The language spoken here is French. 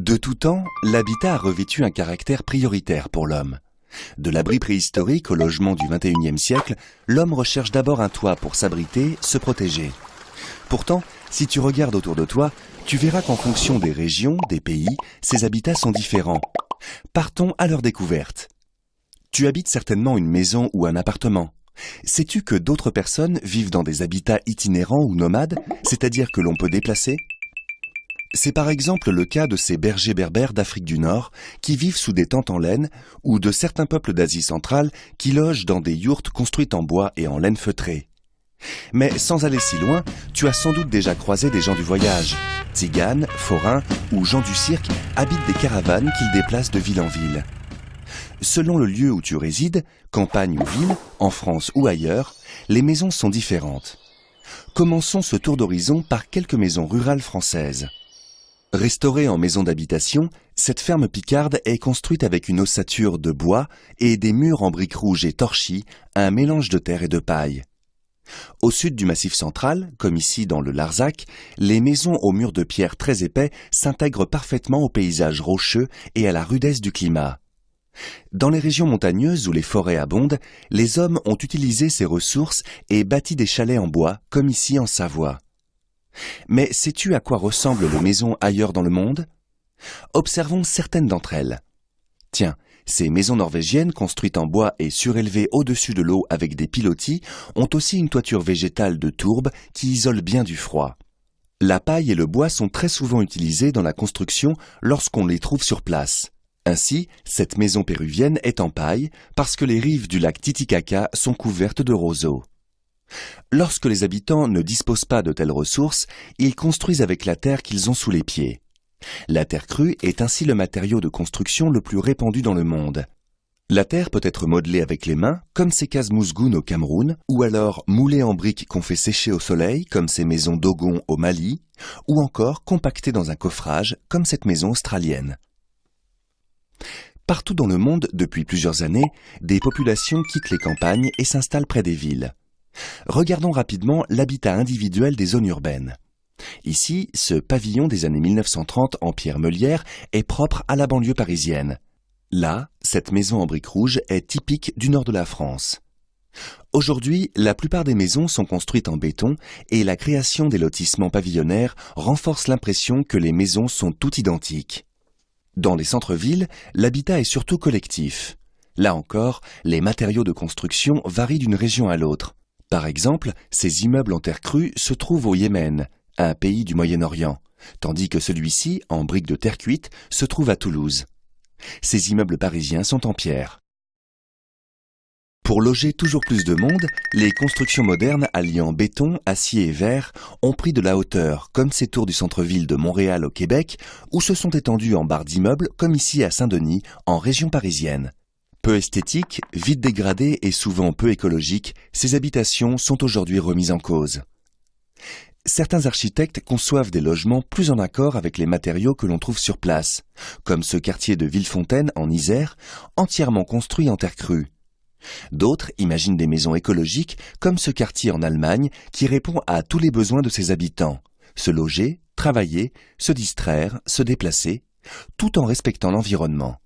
De tout temps, l'habitat a revêtu un caractère prioritaire pour l'homme. De l'abri préhistorique au logement du XXIe siècle, l'homme recherche d'abord un toit pour s'abriter, se protéger. Pourtant, si tu regardes autour de toi, tu verras qu'en fonction des régions, des pays, ces habitats sont différents. Partons à leur découverte. Tu habites certainement une maison ou un appartement. Sais-tu que d'autres personnes vivent dans des habitats itinérants ou nomades, c'est-à-dire que l'on peut déplacer ? C'est par exemple le cas de ces bergers berbères d'Afrique du Nord qui vivent sous des tentes en laine ou de certains peuples d'Asie centrale qui logent dans des yourtes construites en bois et en laine feutrée. Mais sans aller si loin, tu as sans doute déjà croisé des gens du voyage. Tziganes, forains ou gens du cirque habitent des caravanes qu'ils déplacent de ville en ville. Selon le lieu où tu résides, campagne ou ville, en France ou ailleurs, les maisons sont différentes. Commençons ce tour d'horizon par quelques maisons rurales françaises. Restaurée en maison d'habitation, cette ferme picarde est construite avec une ossature de bois et des murs en briques rouges et torchis, un mélange de terre et de paille. Au sud du Massif central, comme ici dans le Larzac, les maisons aux murs de pierre très épais s'intègrent parfaitement au paysage rocheux et à la rudesse du climat. Dans les régions montagneuses où les forêts abondent, les hommes ont utilisé ces ressources et bâti des chalets en bois, comme ici en Savoie. Mais sais-tu à quoi ressemblent les maisons ailleurs dans le monde ? Observons certaines d'entre elles. Tiens, ces maisons norvégiennes construites en bois et surélevées au-dessus de l'eau avec des pilotis ont aussi une toiture végétale de tourbe qui isole bien du froid. La paille et le bois sont très souvent utilisés dans la construction lorsqu'on les trouve sur place. Ainsi, cette maison péruvienne est en paille parce que les rives du lac Titicaca sont couvertes de roseaux. Lorsque les habitants ne disposent pas de telles ressources, ils construisent avec la terre qu'ils ont sous les pieds. La terre crue est ainsi le matériau de construction le plus répandu dans le monde. La terre peut être modelée avec les mains, comme ces cases mousgoun au Cameroun, ou alors moulée en briques qu'on fait sécher au soleil, comme ces maisons Dogon au Mali, ou encore compactée dans un coffrage, comme cette maison australienne. Partout dans le monde, depuis plusieurs années, des populations quittent les campagnes et s'installent près des villes. Regardons rapidement l'habitat individuel des zones urbaines. Ici, ce pavillon des années 1930 en pierre meulière est propre à la banlieue parisienne. Là, cette maison en briques rouges est typique du nord de la France. Aujourd'hui, la plupart des maisons sont construites en béton et la création des lotissements pavillonnaires renforce l'impression que les maisons sont toutes identiques. Dans les centres-villes, l'habitat est surtout collectif. Là encore, les matériaux de construction varient d'une région à l'autre. Par exemple, ces immeubles en terre crue se trouvent au Yémen, un pays du Moyen-Orient, tandis que celui-ci, en briques de terre cuite, se trouve à Toulouse. Ces immeubles parisiens sont en pierre. Pour loger toujours plus de monde, les constructions modernes alliant béton, acier et verre ont pris de la hauteur, comme ces tours du centre-ville de Montréal au Québec, ou se sont étendues en barres d'immeubles, comme ici à Saint-Denis, en région parisienne. Peu esthétiques, vite dégradées et souvent peu écologiques, ces habitations sont aujourd'hui remises en cause. Certains architectes conçoivent des logements plus en accord avec les matériaux que l'on trouve sur place, comme ce quartier de Villefontaine en Isère, entièrement construit en terre crue. D'autres imaginent des maisons écologiques comme ce quartier en Allemagne qui répond à tous les besoins de ses habitants, se loger, travailler, se distraire, se déplacer, tout en respectant l'environnement.